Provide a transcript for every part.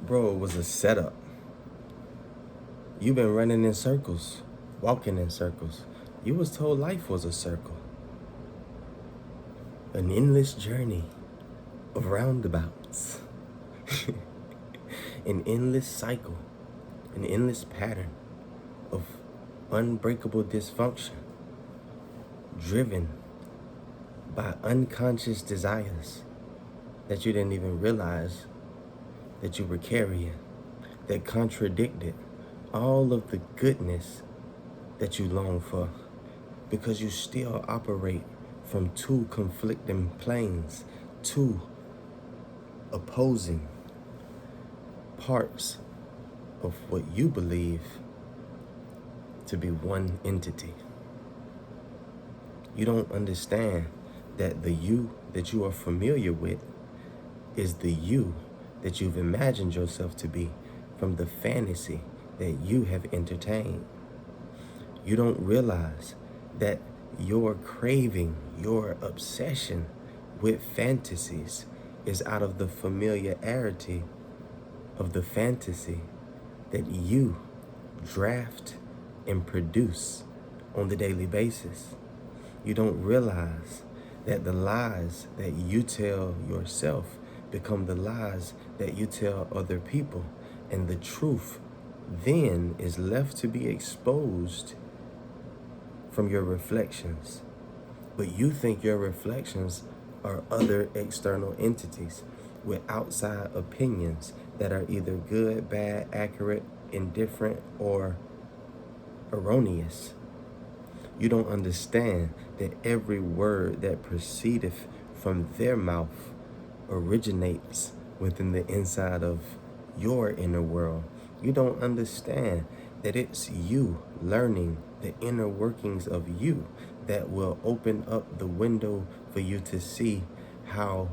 Bro, it was a setup. You've been running in circles, walking in circles. You was told life was a circle, an endless journey of roundabouts, an endless cycle, an endless pattern of unbreakable dysfunction, driven by unconscious desires that you didn't even realize that you were carrying, that contradicted all of the goodness that you long for, because you still operate from two conflicting planes, two opposing parts of what you believe to be one entity. You don't understand that the you that you are familiar with is the you that you've imagined yourself to be from the fantasy that you have entertained. You don't realize that your craving, your obsession with fantasies is out of the familiarity of the fantasy that you draft and produce on the daily basis. You don't realize that the lies that you tell yourself become the lies that you tell other people, and the truth then is left to be exposed from your reflections. But you think your reflections are other external entities with outside opinions that are either good, bad, accurate, indifferent, or erroneous. You don't understand that every word that proceedeth from their mouth originates within the inside of your inner world. You don't understand that it's you learning the inner workings of you that will open up the window for you to see how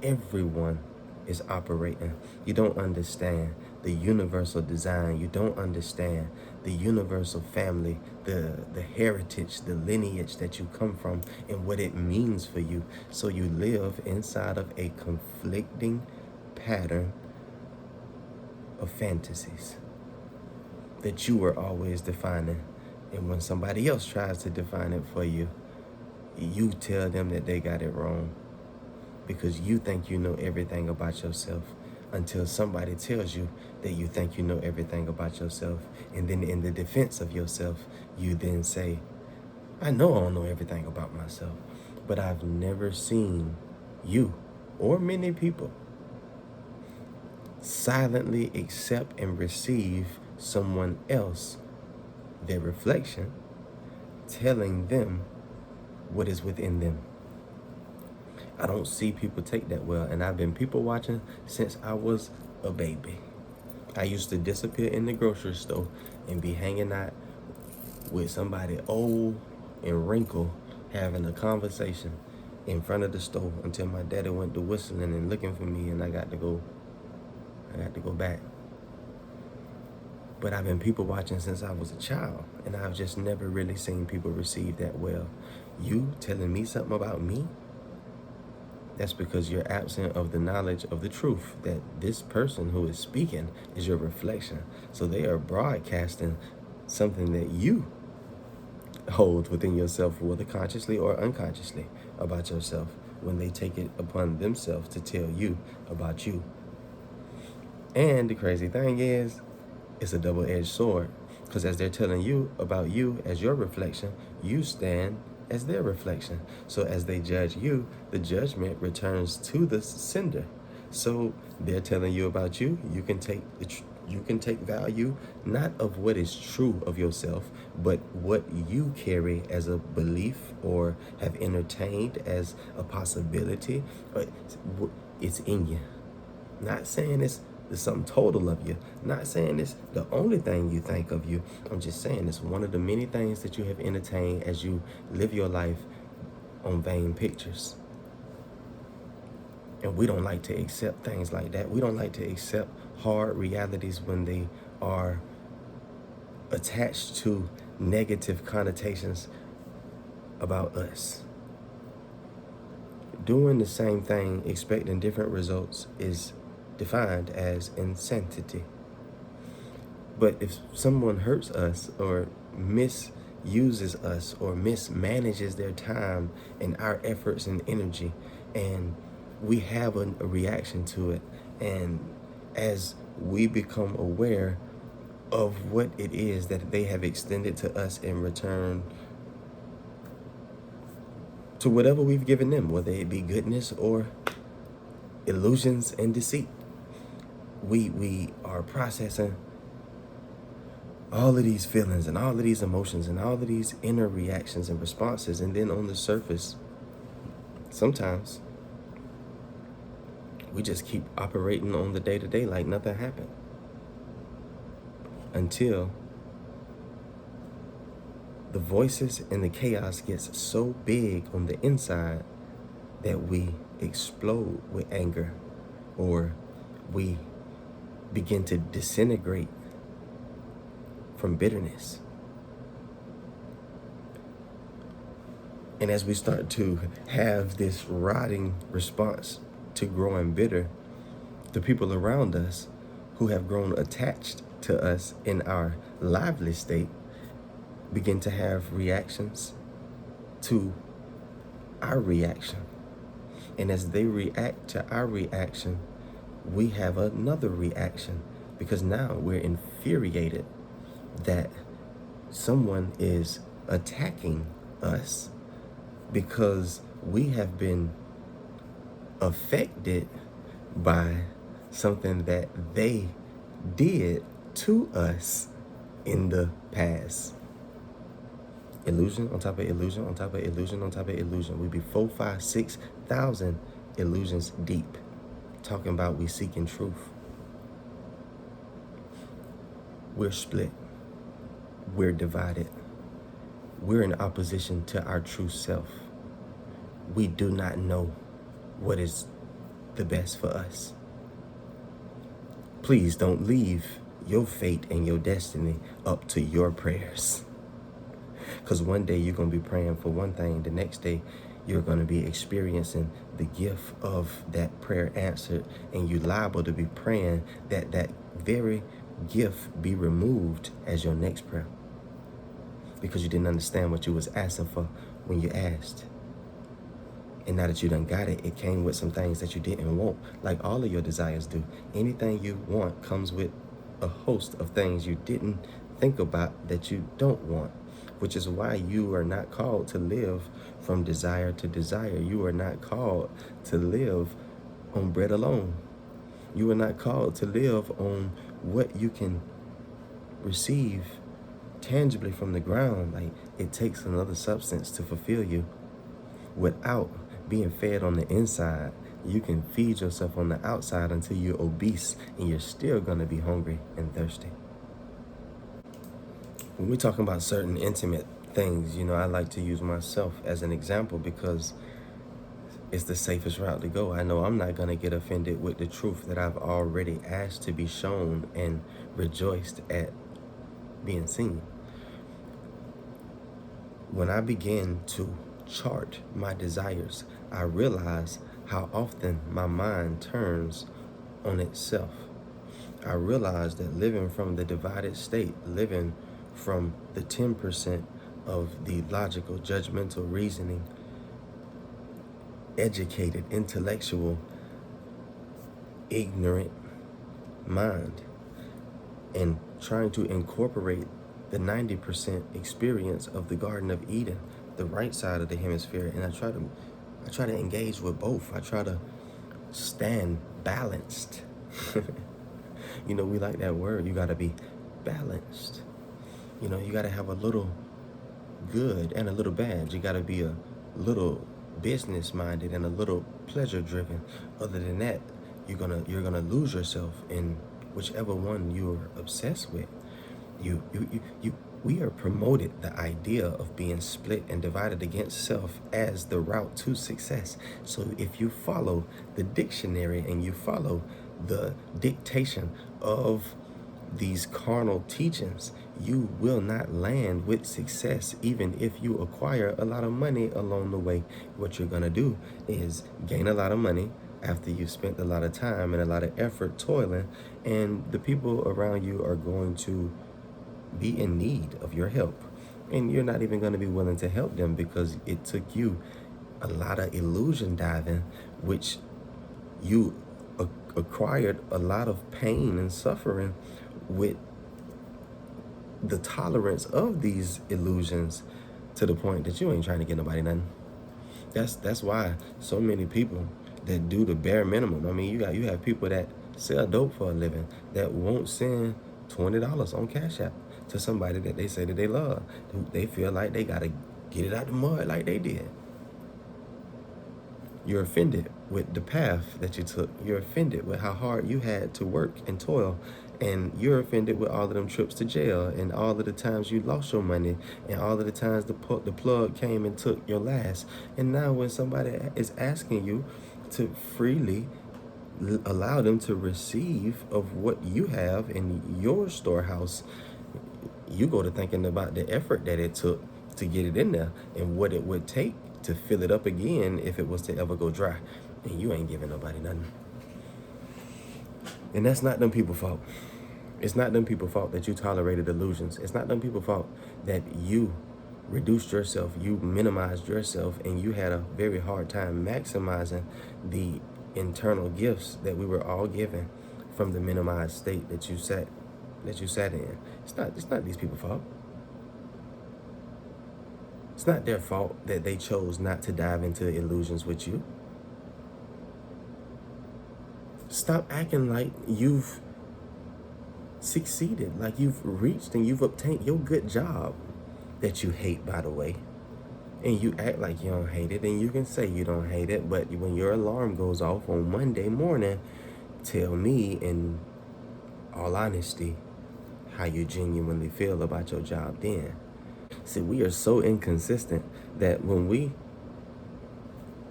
everyone is operating. You don't understand the universal design. You don't understand the universal family, the heritage, the lineage that you come from, and what it means for you. So you live inside of a conflicting pattern of fantasies that you were always defining. And when somebody else tries to define it for you, you tell them that they got it wrong, because you think you know everything about yourself until somebody tells you that you think you know everything about yourself. And then in the defense of yourself, you then say, I know I don't know everything about myself, but I've never seen you or many people silently accept and receive someone else, their reflection, telling them what is within them. I don't see people take that well, and I've been people watching since I was a baby. I used to disappear in the grocery store and be hanging out with somebody old and wrinkled, having a conversation in front of the store until my daddy went to whistling and looking for me, and I got to go back. But I've been people watching since I was a child, and I've just never really seen people receive that well. You telling me something about me? That's because you're absent of the knowledge of the truth that this person who is speaking is your reflection. So they are broadcasting something that you hold within yourself, whether consciously or unconsciously, about yourself, when they take it upon themselves to tell you about you. And the crazy thing is, it's a double-edged sword, because as they're telling you about you as your reflection, you stand as their reflection. So as they judge you, the judgment returns to the sender. So they're telling you about you. You can take value not of what is true of yourself, but what you carry as a belief or have entertained as a possibility. It's in you. Not saying it's the sum total of you. Not saying it's the only thing you think of you. I'm just saying it's one of the many things that you have entertained as you live your life on vain pictures. And we don't like to accept things like that. We don't like to accept hard realities when they are attached to negative connotations about us. Doing the same thing, expecting different results, is defined as insanity. But if someone hurts us or misuses us or mismanages their time and our efforts and energy, and we have a reaction to it, and as we become aware of what it is that they have extended to us in return to whatever we've given them, whether it be goodness or illusions and deceit, we are processing all of these feelings and all of these emotions and all of these inner reactions and responses. And then on the surface, sometimes we just keep operating on the day-to-day like nothing happened, until the voices and the chaos gets so big on the inside that we explode with anger, or we begin to disintegrate from bitterness. And as we start to have this rotting response to growing bitter, the people around us who have grown attached to us in our lively state begin to have reactions to our reaction. And as they react to our reaction, we have another reaction, because now we're infuriated that someone is attacking us because we have been affected by something that they did to us in the past. Illusion on top of illusion on top of illusion on top of illusion. We be 4, 5, 6,000 illusions deep, talking about we seeking truth. We're split. We're divided. We're in opposition to our true self. We do not know what is the best for us. Please don't leave your fate and your destiny up to your prayers. Because one day you're going to be praying for one thing. The next day you're going to be experiencing the gift of that prayer answered. And you're liable to be praying that that very gift be removed as your next prayer, because you didn't understand what you was asking for when you asked. And now that you done got it, it came with some things that you didn't want, like all of your desires do. Anything you want comes with a host of things you didn't think about that you don't want, which is why you are not called to live from desire to desire. You are not called to live on bread alone. You are not called to live on what you can receive tangibly from the ground. Like, it takes another substance to fulfill you. Without being fed on the inside, you can feed yourself on the outside until you're obese, and you're still going to be hungry and thirsty. When we're talking about certain intimate things, I like to use myself as an example, because it's the safest route to go. I know I'm not going to get offended with the truth that I've already asked to be shown and rejoiced at being seen. When I begin to chart my desires, I realize how often my mind turns on itself. I realize that living from the divided state, living from the 10% of the logical, judgmental, reasoning, educated, intellectual, ignorant mind, and trying to incorporate the 90% experience of the Garden of Eden, the right side of the hemisphere, and I try to engage with both. I try to stand balanced. We like that word. You got to be balanced. You got to have a little good and a little bad. You got to be a little business minded and a little pleasure driven. Other than that, you're gonna lose yourself in whichever one you're obsessed with. We are promoted the idea of being split and divided against self as the route to success. So if you follow the dictionary and you follow the dictation of these carnal teachings, you will not land with success, even if you acquire a lot of money along the way. What you're going to do is gain a lot of money after you've spent a lot of time and a lot of effort toiling, and the people around you are going to be in need of your help. And you're not even going to be willing to help them because it took you a lot of illusion diving, which you acquired a lot of pain and suffering with the tolerance of these illusions to the point that you ain't trying to get nobody nothing. That's why so many people that do the bare minimum. I mean, you have people that sell dope for a living that won't send $20 on Cash App to somebody that they say that they love. They feel like they gotta get it out the mud like they did. You're offended with the path that you took. You're offended with how hard you had to work and toil. And you're offended with all of them trips to jail and all of the times you lost your money and all of the times the plug came and took your last. And now when somebody is asking you to freely allow them to receive of what you have in your storehouse, you go to thinking about the effort that it took to get it in there and what it would take to fill it up again if it was to ever go dry. And you ain't giving nobody nothing. And that's not them people's fault. It's not them people's fault that you tolerated illusions. It's not them people's fault that you reduced yourself, you minimized yourself, and you had a very hard time maximizing the internal gifts that we were all given from the minimized state that you sat in. It's not these people's fault. It's not their fault that they chose not to dive into illusions with you. Stop acting like you've succeeded, like you've reached and you've obtained your good job that you hate, by the way. And you act like you don't hate it, and you can say you don't hate it, but when your alarm goes off on Monday morning, tell me in all honesty how you genuinely feel about your job then. See, we are so inconsistent that when we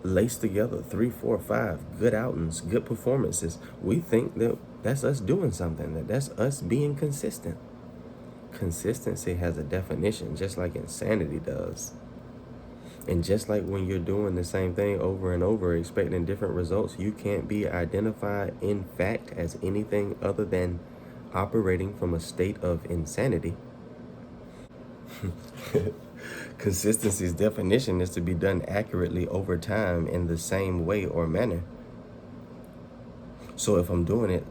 lace together 3, 4, 5 good outings, good performances, we think that that's us doing something, that's us being consistent. Consistency has a definition, just like insanity does. And just like when you're doing the same thing over and over, expecting different results, you can't be identified in fact as anything other than operating from a state of insanity. Consistency's definition is to be done accurately over time in the same way or manner. So if I'm doing it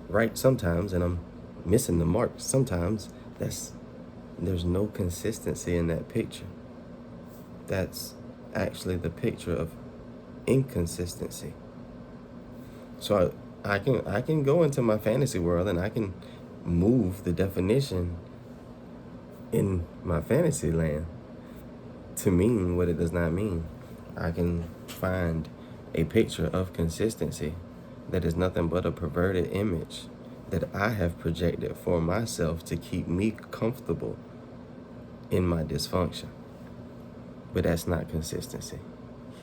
right sometimes and I'm missing the mark sometimes, there's no consistency in that picture. That's actually the picture of inconsistency. So I can go into my fantasy world and I can move the definition in my fantasy land to mean what it does not mean. I can find a picture of consistency that is nothing but a perverted image that I have projected for myself to keep me comfortable in my dysfunction. But that's not consistency.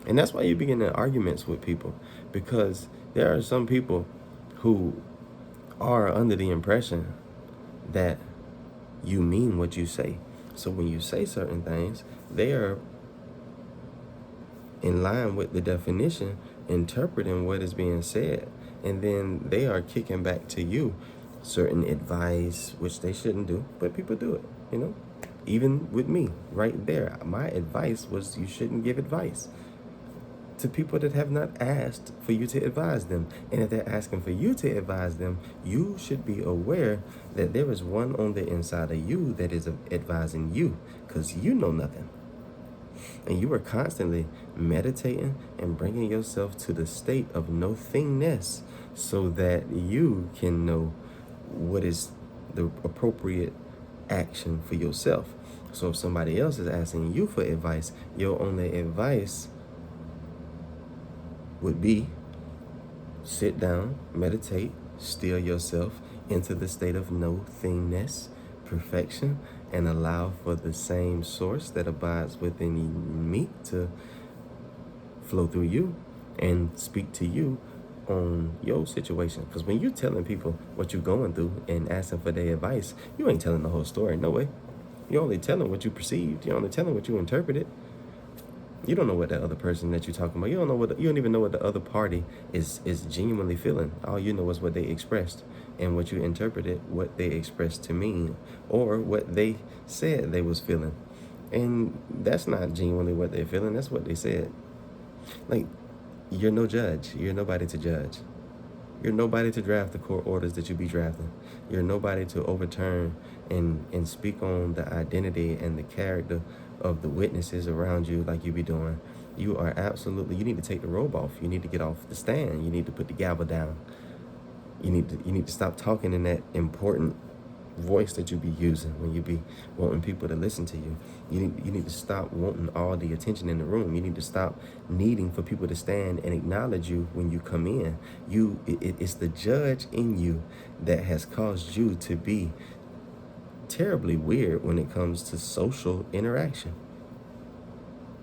And that's why you begin in arguments with people, because there are some people who are under the impression that you mean what you say. So when you say certain things, they are in line with the definition, interpreting what is being said. And then they are kicking back to you certain advice, which they shouldn't do, but people do it, Even with me, right there, my advice was you shouldn't give advice to people that have not asked for you to advise them. And if they're asking for you to advise them, you should be aware that there is one on the inside of you that is advising you, because you know nothing. And you are constantly meditating and bringing yourself to the state of no-thingness so that you can know what is the appropriate action for yourself. So if somebody else is asking you for advice, your only advice would be sit down, meditate, still yourself into the state of no-thingness, perfection, and allow for the same source that abides within me to flow through you and speak to you on your situation. Because when you're telling people what you're going through and asking for their advice, you ain't telling the whole story, no way. You're only telling what you perceived. You're only telling what you interpreted. You don't know what that other person that you're talking about. You don't even know what the other party is genuinely feeling. All you know is what they expressed and what you interpreted what they expressed to mean, or what they said they was feeling. And that's not genuinely what they're feeling. That's what they said. Like, you're no judge. You're nobody to judge. You're nobody to draft the court orders that you be drafting. You're nobody to overturn and speak on the identity and the character of the witnesses around you like you be doing. You are absolutely, you need to take the robe off. You need to get off the stand. You need to put the gavel down. You need to stop talking in that important voice that you be using when you be wanting people to listen to you. You need to stop wanting all the attention in the room. You need to stop needing for people to stand and acknowledge you when you come in. It's the judge in you that has caused you to be terribly weird when it comes to social interaction.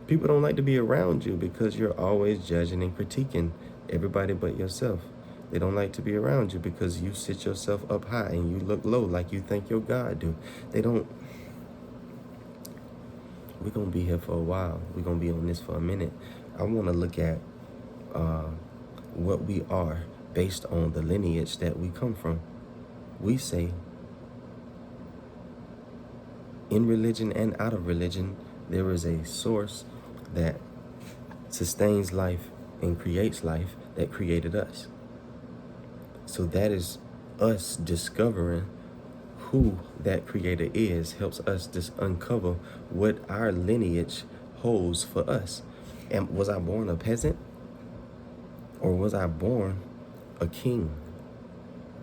People don't like to be around you because you're always judging and critiquing everybody but yourself. They don't like to be around you because you sit yourself up high and you look low like you think your God do. We're going to be here for a while. We're going to be on this for a minute. I want to look at what we are based on the lineage that we come from. We say in religion and out of religion, there is a source that sustains life and creates life that created us. So that is us discovering who that creator is, helps us uncover what our lineage holds for us. And was I born a peasant? Or was I born a king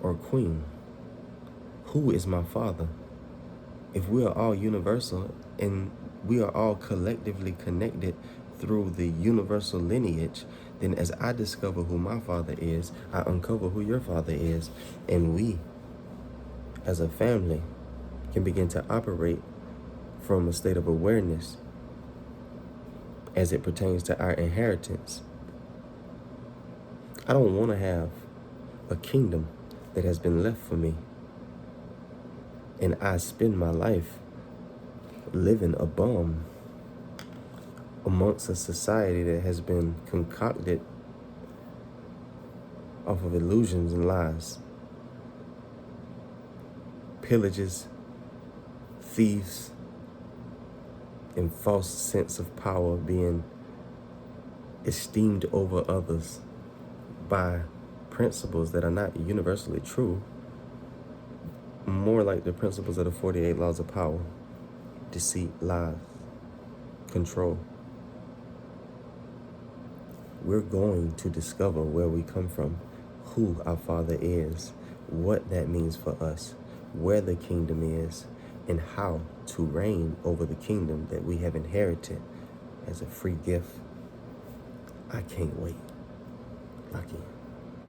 or queen? Who is my father? If we are all universal and we are all collectively connected through the universal lineage, then as I discover who my father is, I uncover who your father is, and we, as a family, can begin to operate from a state of awareness as it pertains to our inheritance. I don't want to have a kingdom that has been left for me, and I spend my life living a bum amongst a society that has been concocted off of illusions and lies. Pillages, thieves, and false sense of power being esteemed over others by principles that are not universally true, more like the principles of the 48 laws of power: deceit, lies, control. We're going to discover where we come from, who our Father is, what that means for us, where the kingdom is, and how to reign over the kingdom that we have inherited as a free gift. I can't wait. Lock in.